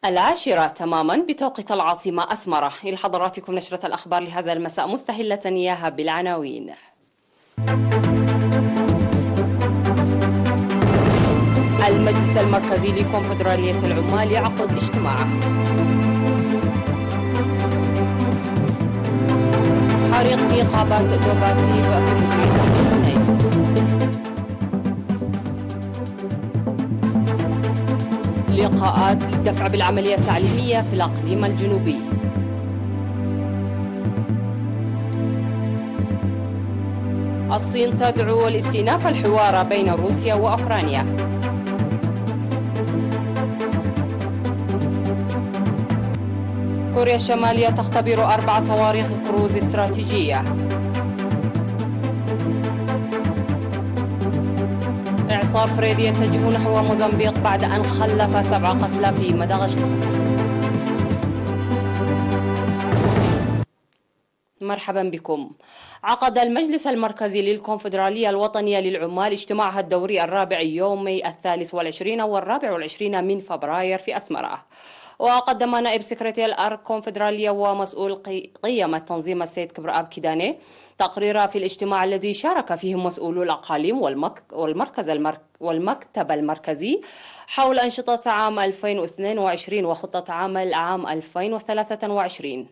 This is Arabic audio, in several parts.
10 تماما بتوقيت العاصمة أسمرة. إلى حضراتكم نشرة الأخبار لهذا المساء، مستهلة إياها بالعناوين. المجلس المركزي لكونفدرالية العمال يعقد اجتماعه. حريق في غابات دوباتيف في مديرية سيناء. لقاءات للدفع بالعملية التعليمية في الأقليم الجنوبي. الصين تدعو لاستئناف الحوار بين روسيا وأوكرانيا. كوريا الشمالية تختبر 4 صواريخ كروز استراتيجية. إعصار فريدي يتجه نحو موزمبيق بعد أن خلف 7 قتلى في مدغشقر. مرحبا بكم. عقد المجلس المركزي للكونفدرالية الوطنية للعمال اجتماعها الدوري الرابع يومي 23 و24 من فبراير في أسمرة. وقدم نائب سكرتير الكونفدرالية ومسؤول قيم التنظيم السيد كبرآب كيداني تقرير في الاجتماع الذي شارك فيه مسؤولو الأقاليم والمكتب المركزي حول أنشطة عام 2022 وخطة عام 2023.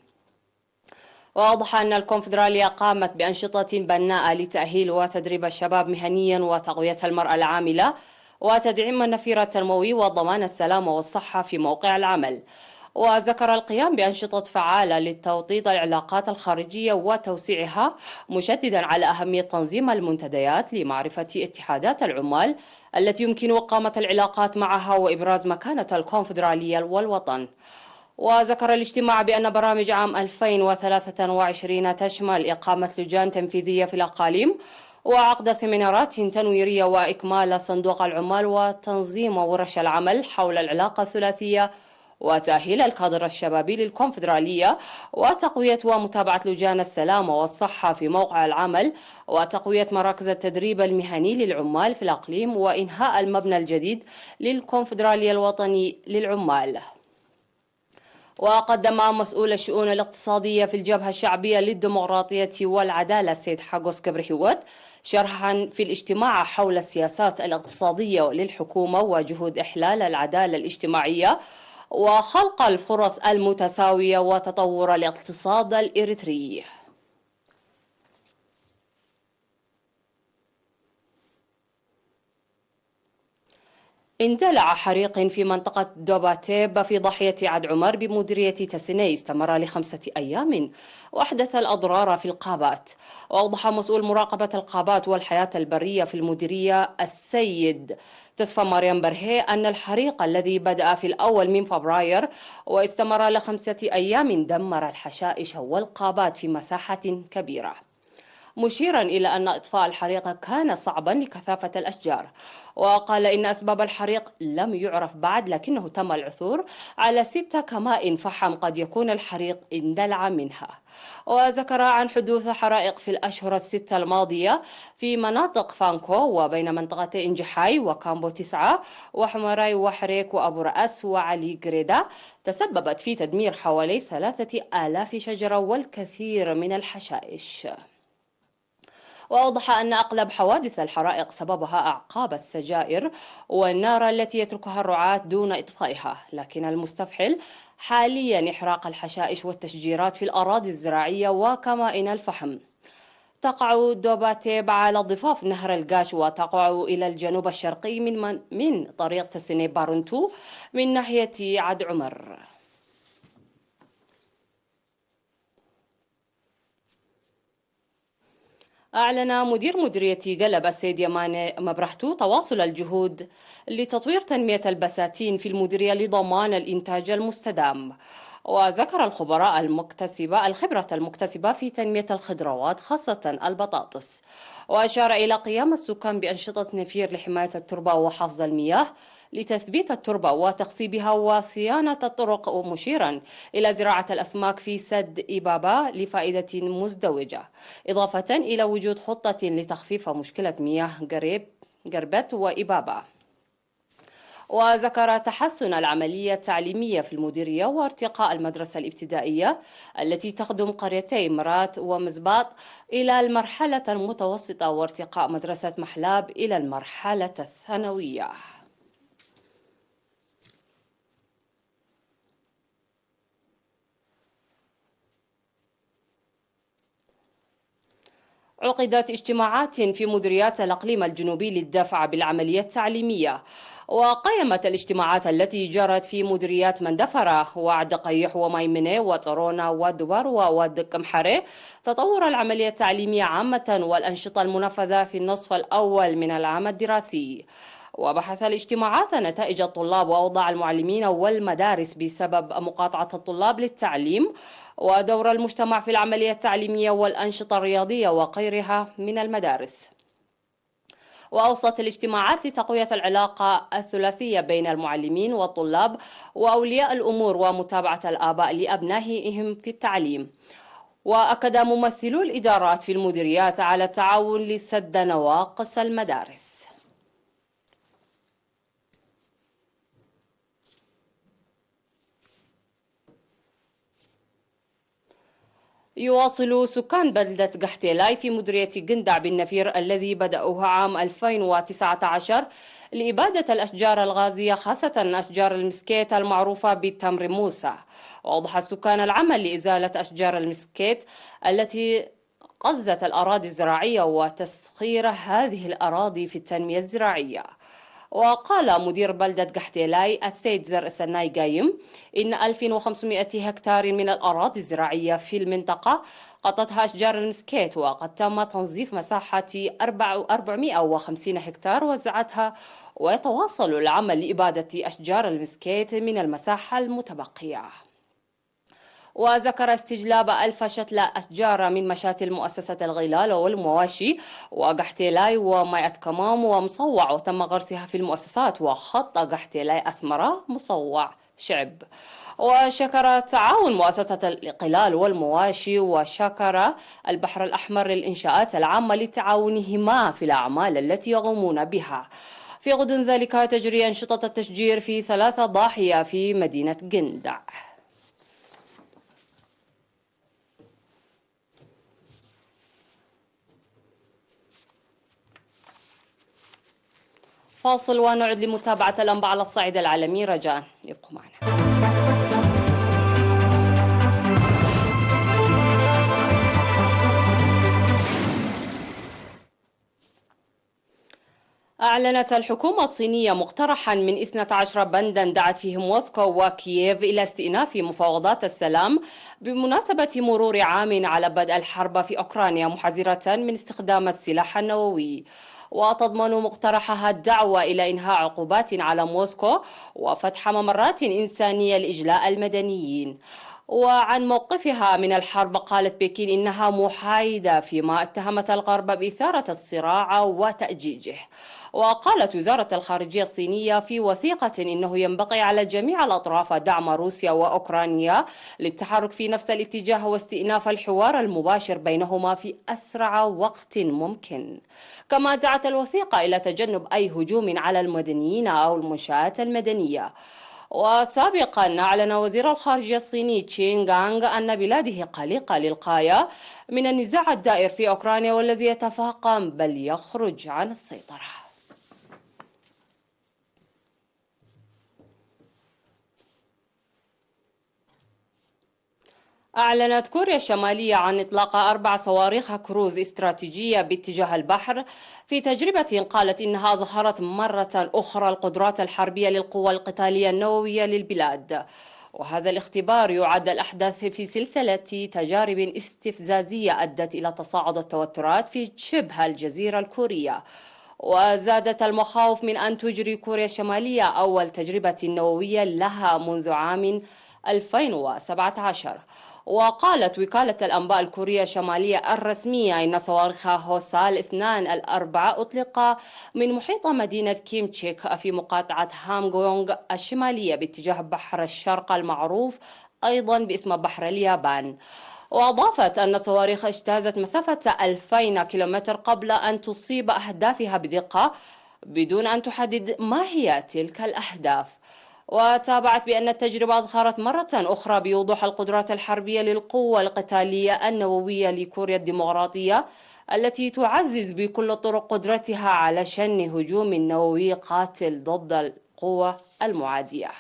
وأوضح أن الكونفدرالية قامت بأنشطة بناءة لتأهيل وتدريب الشباب مهنيا وتقوية المرأة العاملة وتدعيم النفير التنموي وضمان السلامة والصحة في موقع العمل. وذكر القيام بأنشطة فعالة لتوطيد العلاقات الخارجية وتوسيعها، مشددا على أهمية تنظيم المنتديات لمعرفة اتحادات العمال التي يمكن إقامة العلاقات معها وإبراز مكانة الكونفدرالية والوطن. وذكر الاجتماع بأن برامج عام 2023 تشمل إقامة لجان تنفيذية في الأقاليم وعقد سيمينارات تنويرية وإكمال صندوق العمال وتنظيم ورش العمل حول العلاقة الثلاثية وتأهيل الكادر الشبابي للكونفدرالية وتقوية ومتابعة لجان السلامة والصحة في موقع العمل وتقوية مراكز التدريب المهني للعمال في الأقليم وإنهاء المبنى الجديد للكونفدرالية الوطني للعمال. وقدم مسؤول الشؤون الاقتصادية في الجبهة الشعبية للديمقراطية والعدالة السيد حاغوس كبرهيوت شرحا في الاجتماع حول السياسات الاقتصادية للحكومة وجهود إحلال العدالة الاجتماعية وخلق الفرص المتساوية وتطور الاقتصاد الإريتري. اندلع حريق في منطقة دوباتيب في ضاحية عد عمر بمديرية تسني استمر ل5 أيام وأحدث الأضرار في الغابات. وأوضح مسؤول مراقبة الغابات والحياة البرية في المديرية السيد تصفى مريم برهي أن الحريق الذي بدأ في الأول من فبراير واستمر ل5 أيام دمر الحشائش والغابات في مساحة كبيرة، مشيرا إلى أن إطفاء الحريق كان صعبا لكثافة الأشجار. وقال إن أسباب الحريق لم يعرف بعد، لكنه تم العثور على 6 كمائن فحم قد يكون الحريق اندلع منها. وذكر عن حدوث حرائق في الأشهر ال6 الماضية في مناطق فانكو وبين منطقتي إنجحاي وكامبو 9 وحمراي وحريك وأبو رأس وعلي جريدا تسببت في تدمير حوالي 3000 شجرة والكثير من الحشائش. وأوضح أن أغلب حوادث الحرائق سببها أعقاب السجائر والنار التي يتركها الرعاة دون إطفائها، لكن المستفحل حاليا إحراق الحشائش والتشجيرات في الأراضي الزراعية وكمائن الفحم. تقع دوباتيب على ضفاف نهر القاش وتقع إلى الجنوب الشرقي من طريق تسني بارنتو من ناحية عد عمر. أعلن مدير مديرية قلب السيد يماني مبرحتو تواصل الجهود لتطوير تنمية البساتين في المديرية لضمان الإنتاج المستدام. وذكر الخبراء الخبرة المكتسبة في تنمية الخضروات خاصة البطاطس. وأشار إلى قيام السكان بأنشطة نفير لحماية التربة وحفظ المياه لتثبيت التربة وتخصيبها وصيانة الطرق، مشيرا إلى زراعة الأسماك في سد إبابا لفائدة مزدوجة، إضافة إلى وجود خطة لتخفيف مشكلة مياه قربت وإبابا. وذكر تحسن العملية التعليمية في المديرية وارتقاء المدرسة الابتدائية التي تخدم قريتي مرات ومزباط إلى المرحلة المتوسطة وارتقاء مدرسة محلاب إلى المرحلة الثانوية. عقدت اجتماعات في مديريات الإقليم الجنوبي للدفع بالعملية التعليمية، وقيمت الاجتماعات التي جرت في مديريات مندفرة وعد قيح وميمنة وطرونا ودبر وود كمحرة تطور العملية التعليمية عامة والأنشطة المنفذة في النصف الأول من العام الدراسي. وبحث الاجتماعات نتائج الطلاب وأوضاع المعلمين والمدارس بسبب مقاطعة الطلاب للتعليم ودور المجتمع في العملية التعليمية والأنشطة الرياضية وغيرها من المدارس. وأوصت الاجتماعات لتقوية العلاقة الثلاثية بين المعلمين والطلاب وأولياء الأمور ومتابعة الآباء لأبنائهم في التعليم. وأكد ممثلو الإدارات في المديريات على التعاون لسد نواقص المدارس. يواصل سكان بلدة قحتيلاي في مديرية قندع بالنفير الذي بدأوه عام 2019 لإبادة الأشجار الغازية خاصة أشجار المسكيت المعروفة بالتمر موسى. وأوضح السكان العمل لإزالة أشجار المسكيت التي قزت الأراضي الزراعية وتسخير هذه الأراضي في التنمية الزراعية. وقال مدير بلدة قحتيلاي السيد زرع سناي قايم إن 1500 هكتار من الأراضي الزراعية في المنطقة غطتها أشجار المسكيت، وقد تم تنظيف مساحة 450 هكتار وزعتها، ويتواصل العمل لإبادة أشجار المسكيت من المساحة المتبقية. وذكر استجلاب 1000 شتلة أشجار من مشاتل مؤسسة الغلال والمواشي وقحتيلاي ومائة كمام ومصوع، وتم غرسها في المؤسسات وخط قحتيلاي أسمرة مصوع شعب. وشكر تعاون مؤسسة القلال والمواشي وشكر البحر الأحمر للإنشاءات العامة لتعاونهما في الأعمال التي يقومون بها. في غضون ذلك تجري أنشطة التشجير في 3 ضاحية في مدينة قندع. فاصل ونعد لمتابعة الأنباء على الصعيد العالمي، رجاء يبقوا معنا. أعلنت الحكومة الصينية مقترحا من 12 بندا دعت فيه موسكو وكييف إلى استئناف مفاوضات السلام بمناسبة مرور عام على بدء الحرب في أوكرانيا، محذرة من استخدام السلاح النووي. وتضمن مقترحها الدعوة إلى إنهاء عقوبات على موسكو وفتح ممرات إنسانية لإجلاء المدنيين. وعن موقفها من الحرب قالت بكين إنها محايدة فيما اتهمت الغرب بإثارة الصراع وتأجيجه. وقالت وزارة الخارجية الصينية في وثيقة إنه ينبغي على جميع الأطراف دعم روسيا وأوكرانيا للتحرك في نفس الاتجاه واستئناف الحوار المباشر بينهما في أسرع وقت ممكن. كما دعت الوثيقة إلى تجنب أي هجوم على المدنيين أو المنشآت المدنية. وسابقا أعلن وزير الخارجية الصيني تشين غانغ أن بلاده قلقة للغاية من النزاع الدائر في أوكرانيا والذي يتفاقم بل يخرج عن السيطرة. أعلنت كوريا الشمالية عن إطلاق 4 صواريخ كروز استراتيجية باتجاه البحر في تجربة قالت إنها ظهرت مرة أخرى القدرات الحربية للقوى القتالية النووية للبلاد. وهذا الاختبار يعد الأحدث في سلسلة تجارب استفزازية أدت إلى تصاعد التوترات في شبه الجزيرة الكورية. وزادت المخاوف من أن تجري كوريا الشمالية أول تجربة نووية لها منذ عام 2017. وقالت وكالة الأنباء الكورية الشمالية الرسمية إن صواريخ هوسال 2 الأربعاء أطلق من محيط مدينة كيمتشيك في مقاطعة هامغونغ الشمالية باتجاه بحر الشرق المعروف أيضا باسم بحر اليابان. وأضافت أن الصواريخ اجتازت مسافة 2000 كيلومتر قبل أن تصيب أهدافها بدقة بدون أن تحدد ما هي تلك الأهداف. وتابعت بأن التجربة أظهرت مرة أخرى بوضوح القدرات الحربية للقوة القتالية النووية لكوريا الديمقراطية، التي تعزز بكل الطرق قدرتها على شن هجوم نووي قاتل ضد القوى المعادية.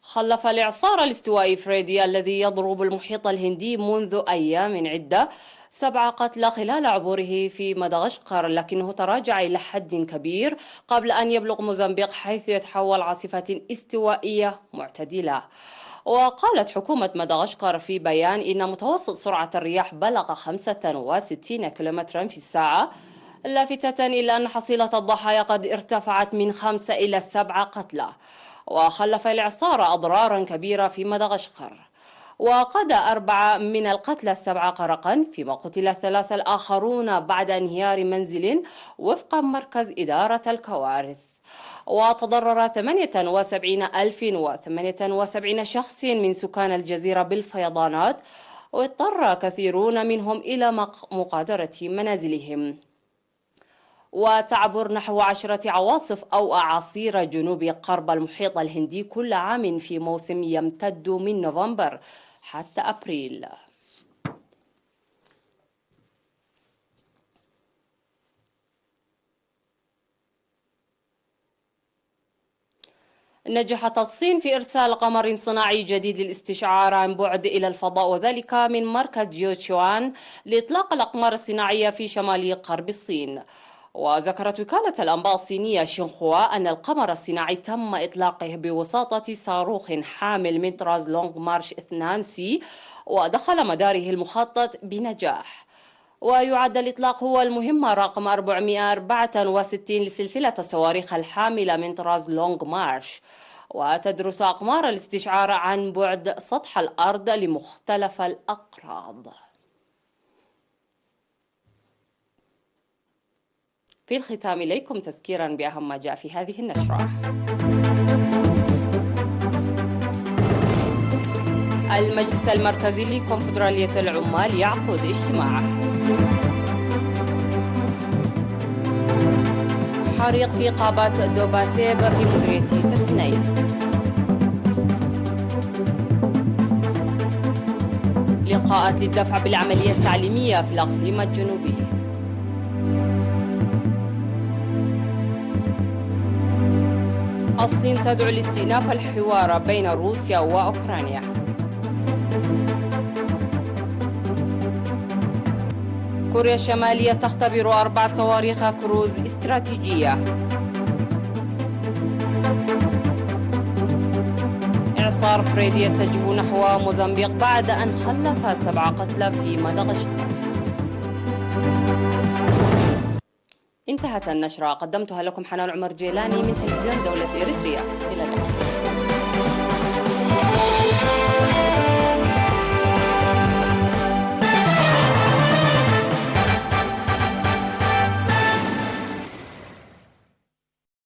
خلف الإعصار الاستوائي فريدي الذي يضرب المحيط الهندي منذ أيام عدة 7 قتلى خلال عبوره في مدغشقر، لكنه تراجع إلى حد كبير قبل أن يبلغ موزمبيق، حيث يتحول عاصفة استوائية معتدلة. وقالت حكومة مدغشقر في بيان إن متوسط سرعة الرياح بلغ 65 كم في الساعة، لافتة إلى أن حصيلة الضحايا قد ارتفعت من 5 إلى 7 قتلى. وخلف الإعصار أضرارا كبيرة في مدغشقر، وقضى 4 من القتلى 7 غرقا، فيما قتل 3 الآخرون بعد انهيار منزل وفق مركز إدارة الكوارث. وتضرر 78,078 شخص من سكان الجزيرة بالفيضانات، واضطر كثيرون منهم إلى مغادرة منازلهم. وتعبر نحو 10 عواصف أو أعاصير جنوب غرب المحيط الهندي كل عام في موسم يمتد من نوفمبر حتى أبريل. نجحت الصين في إرسال قمر صناعي جديد للاستشعار عن بعد إلى الفضاء، وذلك من مركز جيوتشوان لإطلاق الأقمار الصناعية في شمال غرب الصين. وذكرت وكالة الأنباء الصينية شينخوا أن القمر الصناعي تم إطلاقه بواسطة صاروخ حامل من طراز لونغ مارش 2C، ودخل مداره المخطط بنجاح. ويعد الإطلاق هو المهمة رقم 464 لسلسلة الصواريخ الحاملة من طراز لونغ مارش، وتدرس أقمار الاستشعار عن بعد سطح الأرض لمختلف الأغراض. في الختام إليكم تذكيرا بأهم ما جاء في هذه النشرة. المجلس المركزي لكونفدرالية العمال يعقد اجتماع. حريق في قابات دوباتيب في مديرية تسنيم. لقاءات للدفع بالعملية التعليمية في الأقليم الجنوبي. الصين تدعو لاستئناف الحوار بين روسيا وأوكرانيا. كوريا الشمالية تختبر 4 صواريخ كروز استراتيجية. إعصار فريدي يتجه نحو موزمبيق بعد أن خلف 7 قتلى في مدغشقر. انتهت النشرة، قدمتها لكم حنان عمر جيلاني من تلفزيون دولة إريتريا. إلى اللقاء.